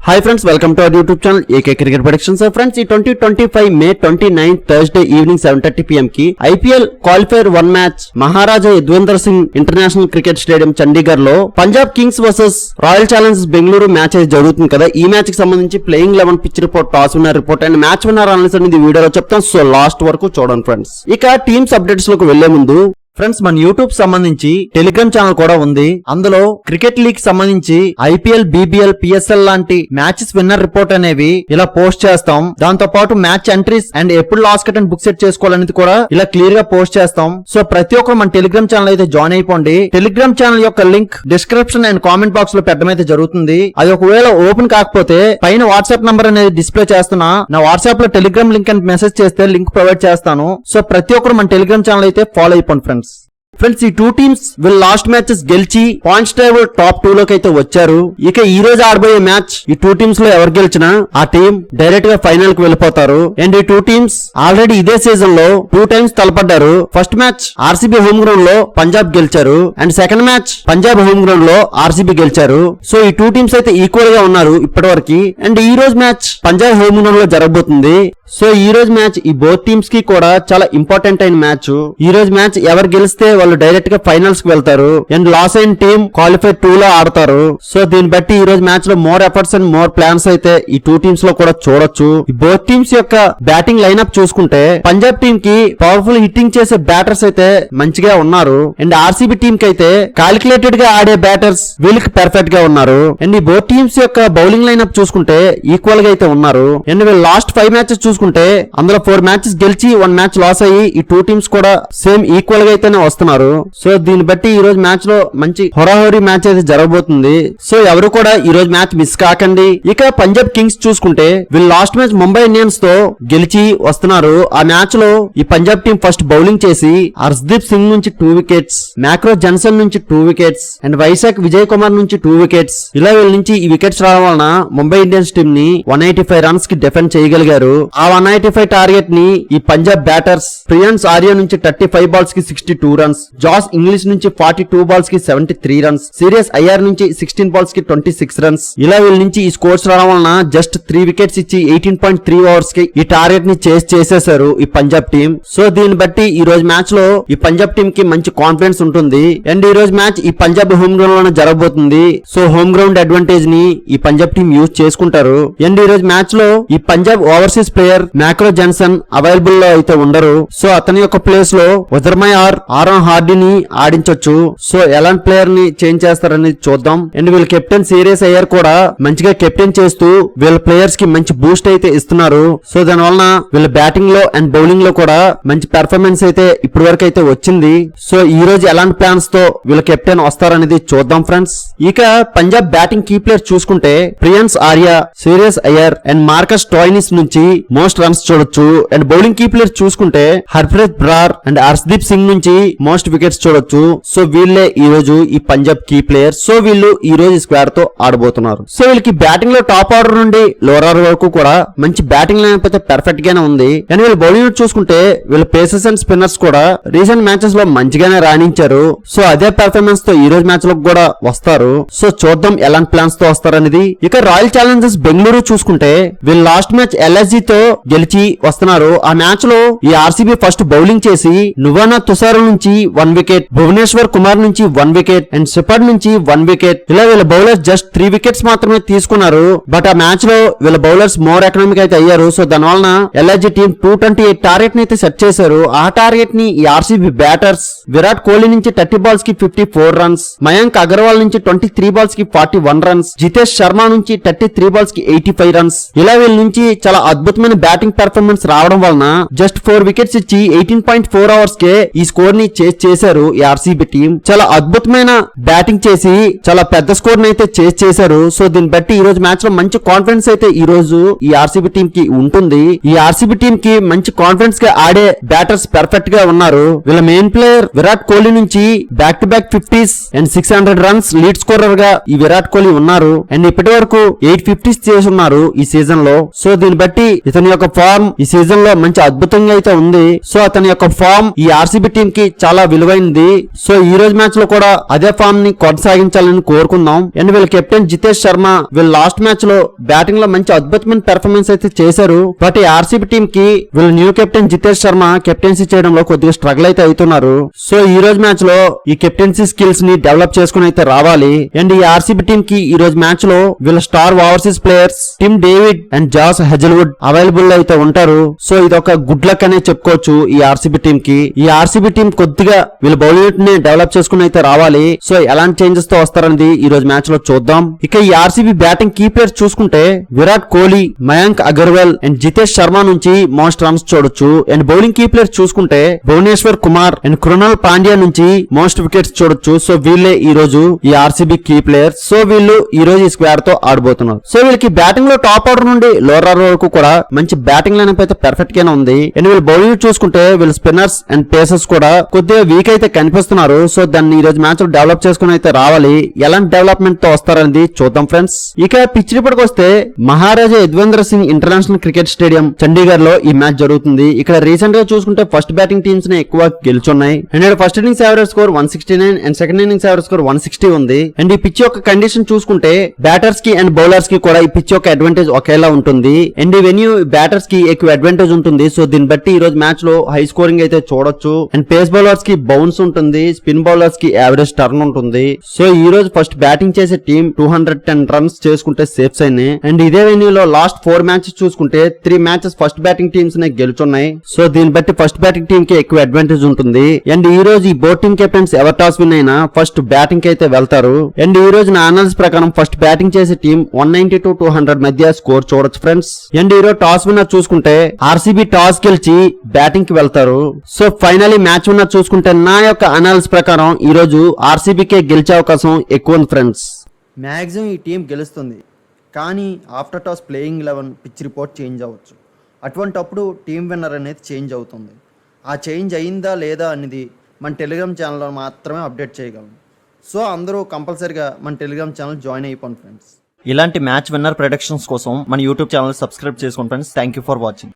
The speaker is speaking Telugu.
Hi friends, welcome to our YouTube channel AK Cricket Predictions. So friends, ఈ 2025 May 29 Thursday evening 7:30 PM కి IPL qualifier 1 match Maharaja Yadavindra Singh international cricket stadium Chandigarh లో Punjab Kings versus Royal Challengers Bengaluru match అయితే జరుగుతుంది కదా. ఈ మ్యాచ్ కి సంబంధించి playing 11 pitch report, toss winner report and match winner analysis అనేది వీడియోలో చెప్తాం. సో లాస్ట్ వరకు చూడండి ఫ్రెండ్స్. ఇక టీమ్స్ అప్డేట్స్ లోకి వెళ్లే ముందు ఫ్రెండ్స్, మన యూట్యూబ్ సంబంధించి టెలిగ్రామ్ ఛానల్ కూడా ఉంది. అందులో క్రికెట్ లీగ్ సంబంధించి ఐపీఎల్, బీబీఎల్, పిఎస్ఎల్ లాంటి మ్యాచెస్ విన్నర్ రిపోర్ట్ అనేవి ఇలా పోస్ట్ చేస్తాం. దాంతో పాటు మ్యాచ్ ఎంట్రీస్ అండ్ ఎప్పుడు last cut and book set చేసుకోవాలనేది కూడా ఇలా క్లియర్ గా పోస్ట్ చేస్తాం. సో ప్రతి ఒక్కరు మన టెలిగ్రామ్ ఛానల్ అయితే జాయిన్ అయిపోండి. టెలిగ్రామ్ ఛానల్ యొక్క link description and comment box లో పెట్టడం అయితే జరుగుతుంది. అది ఒకవేళ ఓపెన్ కాకపోతే పైన వాట్సాప్ నంబర్ అనేది డిస్ప్లే చేస్తున్నా, నా వాట్సాప్ లో టెలిగ్రామ్ లింక్ అని మెసేజ్ చేస్తే లింక్ ప్రొవైడ్ చేస్తాను. సో ప్రతి ఒక్కరు మన టెలిగ్రామ్ ఛానల్ అయితే ఫాలో అయిపోండి ఫ్రెండ్స్. ఫ్రెండ్స్, ఈ టూ టీమ్స్ వీళ్ళు లాస్ట్ మ్యాచెస్ గెలిచి పాయింట్స్ టేబుల్ టాప్ 2 లోకి అయితే వచ్చారు. ఇక ఈ రోజు ఆడబోయే మ్యాచ్ ఈ టూ టీమ్స్ లో ఎవరు గెలిచినా ఆ టీం డైరెక్ట్ గా ఫైనల్ కి వెళ్ళిపోతారు. అండ్ ఈ టూ టీమ్స్ ఆల్రెడీ ఇదే సీజన్ లో 2 టైమ్స్ తలపడ్డారు. First match RCB home ground లో పంజాబ్ గెలిచారు and second match Punjab home ground లో ఆర్సీబీ గెలిచారు. సో ఈ టూ టీమ్స్ అయితే ఈక్వల్ గా ఉన్నారు ఇప్పటి వరకు. అండ్ ఈ రోజు మ్యాచ్ పంజాబ్ హోమ్ గ్రౌండ్ లో జరగబోతుంది. సో ఈ రోజు మ్యాచ్ ఈ బోత్ టీమ్స్ కి కూడా చాలా ఇంపార్టెంట్ అయిన మ్యాచ్. ఈ రోజు మ్యాచ్ ఎవరు గెలిస్తే వాళ్ళు డైరెక్ట్ గా ఫైనల్స్ కి వెళ్తారు అండ్ లాస్ అయిన టీమ్ క్వాలిఫై 2 లో ఆడతారు. సో దీన్ని బట్టి ఈ రోజు మ్యాచ్ లో more efforts and more plans అయితే ఈ టూ టీమ్స్ లో కూడా చూడొచ్చు. ఈ బోత్ టీమ్స్ యొక్క బ్యాటింగ్ లైన్అప్ చూసుకుంటే పంజాబ్ టీమ్ కి పవర్ఫుల్ హిట్టింగ్ చేసే బ్యాటర్స్ అయితే మంచిగా ఉన్నారు. అండ్ ఆర్సీబీ టీమ్ కి అయితే కాలిక్యులేటెడ్ గా ఆడే బ్యాటర్స్ వీళ్ళకి పర్ఫెక్ట్ గా ఉన్నారు. అండ్ ఈ బోత్ టీమ్స్ యొక్క బౌలింగ్ లైన్అప్ చూసుకుంటే ఈక్వల్ గా అయితే ఉన్నారు. అండ్ వీళ్ళు లాస్ట్ 5 మ్యాచెస్ చూసుకుంటే అందులో 4 మ్యాచెస్ గెలిచి 1 మ్యాచ్ లాస్ అయ్యి ఈ టూ టీమ్స్ కూడా సేమ్ ఈక్వల్ గా అయితేనే వస్తున్నారు. సో దీన్ని బట్టి ఈ రోజు మ్యాచ్ లో మంచి హోరాహోరీ మ్యాచ్ అయితే జరగబోతుంది. సో ఎవరు కూడా ఈ రోజు మ్యాచ్ మిస్ కాకండి. ఇక పంజాబ్ కింగ్స్ చూసుకుంటే వీళ్ళు లాస్ట్ మ్యాచ్ ముంబై ఇండియన్స్ తో గెలిచి వస్తున్నారు. ఆ మ్యాచ్ లో ఈ పంజాబ్ టీం ఫస్ట్ బౌలింగ్ చేసి హర్షదీప్ సింగ్ నుంచి 2 వికెట్స్, మ్యాక్రో జన్సన్ నుంచి 2 వికెట్స్ అండ్ వైశాఖ్ విజయ్ కుమార్ నుంచి 2 వికెట్స్, ఇలా వీళ్ళ నుంచి ఈ వికెట్స్ రావడం వలన ముంబై ఇండియన్స్ టీం ని 185 రన్స్ కి డిఫెండ్ చేయగలిగారు. ఆ 185 టార్గెట్ ని ఈ పంజాబ్ బ్యాటర్స్ ప్రియాన్స్ ఆర్య నుంచి 35 బాల్స్ కి 62 రన్స్, జాస్ ఇంగ్లీష్ నుంచి 42 బాల్స్ కి 73 రన్స్, సీరియస్ ఐఆర్ నుంచి 16 బాల్స్ కి 26 రన్స్, ఇలా వీళ్ళ నుంచి ఈ స్కోర్స్ రావడం వలన జస్ట్ 3 వికెట్స్ ఇచ్చి 18.3 ఓవర్స్ కి ఈ టార్గెట్ ని చేసేశారు ఈ పంజాబ్ టీం. సో దీన్ని బట్టి ఈ రోజు మ్యాచ్ లో ఈ పంజాబ్ టీం కి మంచి కాన్ఫిడెన్స్ ఉంటుంది. అండ్ ఈ రోజు మ్యాచ్ ఈ పంజాబ్ హోమ్ గ్రౌండ్ లోనే జరగబోతుంది. సో హోమ్ గ్రౌండ్ అడ్వాంటేజ్ ని ఈ పంజాబ్ టీం యూజ్ చేసుకుంటారు. అండ్ ఈ రోజు మ్యాచ్ లో ఈ పంజాబ్ ఓవర్సీస్ ప్లేయర్ మ్యాక్రో జన్సన్ అవైలబుల్ లో అయితే ఉండరు. సో అతని యొక్క ప్లేస్ లో ఉదర్మయ్ ఆరోన్ హార్డీని ఆడించొచ్చు. సో ఎలాంటి ప్లేయర్ ని చేంజ్ చేస్తారనేది చూద్దాం. అండ్ వీళ్ళ కెప్టెన్ సీరియస్ అయ్యార్ కూడా మంచిగా కెప్టెన్ చేస్తూ వీళ్ళ ప్లేయర్స్ కి మంచి బూస్ట్ అయితే ఇస్తున్నారు. సో దాని వలన వీళ్ళ బ్యాటింగ్ లో అండ్ బౌలింగ్ లో కూడా మంచి పెర్ఫార్మెన్స్ అయితే ఇప్పటి వరకు అయితే వచ్చింది. సో ఈ రోజు ఎలాంటి ప్లాన్స్ తో వీళ్ళ కెప్టెన్ వస్తారనేది చూద్దాం ఫ్రెండ్స్. ఇక పంజాబ్ బ్యాటింగ్ కీ ప్లేయర్స్ చూసుకుంటే prions Arya, serious Iyer and Marcus Stoinis నుంచి మోస్ట్ రన్స్ చూడొచ్చు. అండ్ బౌలింగ్ కీ ప్లేయర్స్ చూసుకుంటే హర్ప్రీత్ బ్రార్ అండ్ హర్షదీప్ సింగ్ నుంచి మోస్ట్ వికెట్స్ చూడొచ్చు. సో వీళ్ళే ఈ రోజు ఈ పంజాబ్ కీ ప్లేయర్స్. సో వీళ్ళు ఈ రోజు స్క్వాడ్ తో ఆడబోతున్నారు. సో వీళ్ళకి బ్యాటింగ్ లో టాప్ ఆర్డర్ నుండి లోవర్ ఆర్డర్ వరకు కూడా మంచి బ్యాటింగ్ లైన్ అయితే పర్ఫెక్ట్ గానే ఉంది. అండ్ వీళ్ళు బౌలింగ్ చూసుకుంటే వీళ్ళ పేసర్స్ అండ్ స్పిన్నర్స్ కూడా రీసెంట్ మ్యాచెస్ లో మంచిగానే రాణించారు. సో అదే పెర్ఫార్మెన్స్ తో ఈ రోజు మ్యాచ్ లో కూడా వస్తారు. సో చూద్దాం ఎలాంటి ప్లాన్స్ తో వస్తారనేది. ఇక రాయల్ ఛాలెంజర్స్ బెంగళూరు చూసుకుంటే వీళ్ళు లాస్ట్ మ్యాచ్ ఎల్ఎస్జీ తో గెలిచి వస్తున్నారు. ఆ మ్యాచ్ లో ఈ ఆర్సీబీ ఫస్ట్ బౌలింగ్ చేసి నువానా తుషార్ నుంచి 1 వికెట్, భువనేశ్వర్ కుమార్ నుంచి 1 వికెట్ అండ్ సిపర్డ్ నుంచి 1 వికెట్, ఇలా వీళ్ళ బౌలర్స్ జస్ట్ 3 వికెట్స్ మాత్రమే తీసుకున్నారు. బట్ ఆ మ్యాచ్ లో వీళ్ళ బౌలర్స్ మోర్ ఎకనామిక్ అయితే అయ్యారు. సో దాని వలన ఎల్ఐజీ టీం 228 టార్గెట్ ని అయితే సెట్ చేశారు. ఆ టార్గెట్ ని ఈ ఆర్సీబీ బ్యాటర్స్ విరాట్ కోహ్లీ నుంచి 30 బాల్స్ కి 54 రన్స్, మయాంక్ అగర్వాల్ నుంచి 23 బాల్స్ కి 41 రన్స్, జితేష్ శర్మ నుంచి 33 బాల్స్ కి 85 రన్స్, ఇలా వీళ్ళ నుంచి చాలా అద్భుతమైన బ్యాటింగ్ పెర్ఫార్మెన్స్ రావడం వలన జస్ట్ 4 వికెట్స్ ఇచ్చి 18.4 అవర్స్ కే ఈ స్కోర్ ని చేశారు ఈ ఆర్సీబీ టీం. చాలా అద్భుతమైన బ్యాటింగ్ చేసి చాలా పెద్ద స్కోర్ ని అయితే చేశారు. సో దీన్ని బట్టి ఈ రోజు మ్యాచ్ లో మంచి కాన్ఫిడెన్స్ అయితే ఈ రోజు ఈ ఆర్సీబీ టీం కి ఉంటుంది. ఈ ఆర్సీబీ టీం కి మంచి కాన్ఫిడెన్స్ గా ఆడే బ్యాటర్స్ పర్ఫెక్ట్ గా ఉన్నారు. వీళ్ళ మెయిన్ ప్లేయర్ విరాట్ కోహ్లీ నుంచి back to back 50s and 600 runs lead scorer గా ఈ విరాట్ కోహ్లీ ఉన్నారు. అండ్ ఇప్పటి వరకు 8 50s చేసి ఉన్నారు ఈ సీజన్ లో. సో దీన్ని బట్టి ఇతని యొక్క ఫార్మ్ ఈ సీజన్ లో మంచి అద్భుతంగా అయితే ఉంది. సో అతని యొక్క ఫార్మ్ ఈ ఆర్సీబీ టీం కి చాలా విలువైంది. సో ఈ రోజు మ్యాచ్ లో కూడా అదే ఫామ్ ని కొనసాగించాలని కోరుకుందాం. అండ్ వీళ్ళ కెప్టెన్ జితేష్ శర్మ వీళ్ళ లాస్ట్ మ్యాచ్ లో బ్యాటింగ్ లో మంచి అద్భుతమైన పెర్ఫార్మెన్స్ అయితే చేశారు. బట్ ఈ ఆర్సీబీ టీమ్ కి వీళ్ళ new captain Jitesh Sharma captaincy చేయడంలో కొద్దిగా స్ట్రగుల్ అయితే అవుతున్నారు. సో ఈ రోజు మ్యాచ్ లో ఈ కెప్టెన్సీ స్కిల్స్ ని డెవలప్ చేసుకుని అయితే రావాలి. అండ్ ఈ ఆర్సీబీ టీమ్ కి ఈ రోజు మ్యాచ్ లో వీళ్ళ star overseas players Tim David and Josh Hazlewood available అయితే ఉంటారు. సో ఇది ఒక గుడ్ లక్ అనే చెప్పుకోవచ్చు ఈ ఆర్సీబీ టీమ్ కి. ఈ ఆర్సీబీ టీమ్ కొద్దిగా వీళ్ళ బౌలింగ్ ని డెవలప్ చేసుకుని అయితే రావాలి. సో ఎలాంటి చేంజెస్ తో వస్తారనేది ఈ రోజు మ్యాచ్ లో చూద్దాం. ఇక ఈ ఆర్సీబీ బ్యాటింగ్ కీ ప్లేయర్స్ చూసుకుంటే విరాట్ కోహ్లీ, మయాంక్ అగర్వాల్ అండ్ జితేష్ శర్మ నుంచి మోస్ట్ రన్స్ చూడొచ్చు. అండ్ బౌలింగ్ కీ ప్లేయర్స్ చూసుకుంటే భువనేశ్వర్ కుమార్ అండ్ కృణాల్ పాండ్యా నుంచి మోస్ట్ వికెట్స్ చూడొచ్చు. సో వీళ్ళే ఈ రోజు ఈ ఆర్సీబీ కీ ప్లేయర్స్. సో వీళ్ళు ఈ రోజు ఈ స్క్వాడ్ తో ఆడబోతున్నారు. సో వీళ్ళకి బ్యాటింగ్ లో టాప్ ఆర్డర్ నుండి లోవర్ ఆర్డర్ వరకు కూడా మంచి బ్యాటింగ్ లైన్ అయితే పర్ఫెక్ట్ గానే ఉంది. అండ్ వీళ్ళు బౌలింగ్ చూసుకుంటే వీళ్ళు స్పిన్నర్స్ అండ్ పేసర్స్ కూడా కొద్దిగా వీక్ అయితే కనిపిస్తున్నారు. సో దాన్ని ఈ రోజు మ్యాచ్ లో డెవలప్ చేసుకుని అయితే రావాలి. ఎలాంటి డెవలప్మెంట్ తో వస్తారనేది చూద్దాం ఫ్రెండ్స్. ఇక పిచ్ రిపోర్ట్ వస్తే Maharaja Yadavindra Singh international cricket stadium Chandigarh లో ఈ మ్యాచ్ జరుగుతుంది. ఇక్కడ రీసెంట్ గా చూసుకుంటే ఫస్ట్ బ్యాటింగ్ టీమ్స్ ని ఎక్కువ గెలుచున్నాయి. And first innings average score 169 and second innings average score 160 ఉంది. అండ్ ఈ పిచ్ యొక్క కండిషన్ చూసుకుంటే బ్యాటర్స్ కి అండ్ బౌలర్స్ కి కూడా ఈ పిచ్ యొక్క అడ్వాంటేజ్ ఒకేలా ఉంటుంది. అండ్ ఈ వెన్యూ బ్యాటర్స్ కి ఎక్కువ అడ్వాంటేజ్ ఉంటుంది. సో దీన్ని బట్టి ఈ రోజు మ్యాచ్ లో హై స్కోరింగ్ అయితే చూడొచ్చు. అండ్ పేస్ బౌలర్స్ కి బౌన్స్ ఉంటుంది, స్పిన్ బౌలర్స్ కి యావరేజ్ టర్న్ ఉంటుంది. సో ఈ రోజు ఫస్ట్ బ్యాటింగ్ చేసే టీం 210 రన్స్ చేసుకుంటే సేఫ్ సైన్. అండ్ ఇదే వెన్యూలో లాస్ట్ 4 మ్యాచెస్ చూసుకుంటే 3 మ్యాచెస్ ఫస్ట్ బ్యాటింగ్ టీమ్స్ నే గెలుచున్నాయి. సో దీన్ని బట్టి ఫస్ట్ బ్యాటింగ్ టీం కి ఎక్కువ అడ్వాంటేజ్ ఉంటుంది. అండ్ ఈ రోజు ఈ both team captains ever toss win అయినా ఫస్ట్ బ్యాటింగ్ కి అయితే వెళ్తారు. అండ్ ఈ రోజు నా అనాలిసిస్ ప్రకారం ఫస్ట్ బ్యాటింగ్ చేసే టీం 190 to 200 మధ్య స్కోర్ చూడొచ్చు ఫ్రెండ్స్. అండ్ ఈ రోజు టాస్ విన్నర్ చూసుకుంటే ఆర్సీబీ టాస్ గెలిచి బ్యాటింగ్ కి వెళ్తారు. సో ఫైనలీ మ్యాచ్ విన్నర్ చూసుకుంటే నా యొక్క అనాలిసిస్ ప్రకారం ఈ రోజు ఆర్సీబీకే గెలిచే అవకాశం ఎక్కువ ఉంది ఫ్రెండ్స్. మాక్సిమం ఈ టీం గెలుస్తుంది, కానీ after toss playing 11 pitch report change అవ్వచ్చు. అటువంటప్పుడు టీం విన్నర్ అనేది చేంజ్ అవుతుంది. ఆ చేంజ్ అయిందా లేదా అనేది మన టెలిగ్రామ్ ఛానల్లో మాత్రమే అప్డేట్ చేయగలం. సో అందరూ కంపల్సరీగా మన టెలిగ్రామ్ ఛానల్ జాయిన్ అయిపోండి ఫ్రెండ్స్. ఇలాంటి మ్యాచ్ విన్నర్ ప్రొడక్షన్స్ కోసం మన యూట్యూబ్ ఛానల్ సబ్స్క్రైబ్ చేసుకోండి friends. Thank you for watching.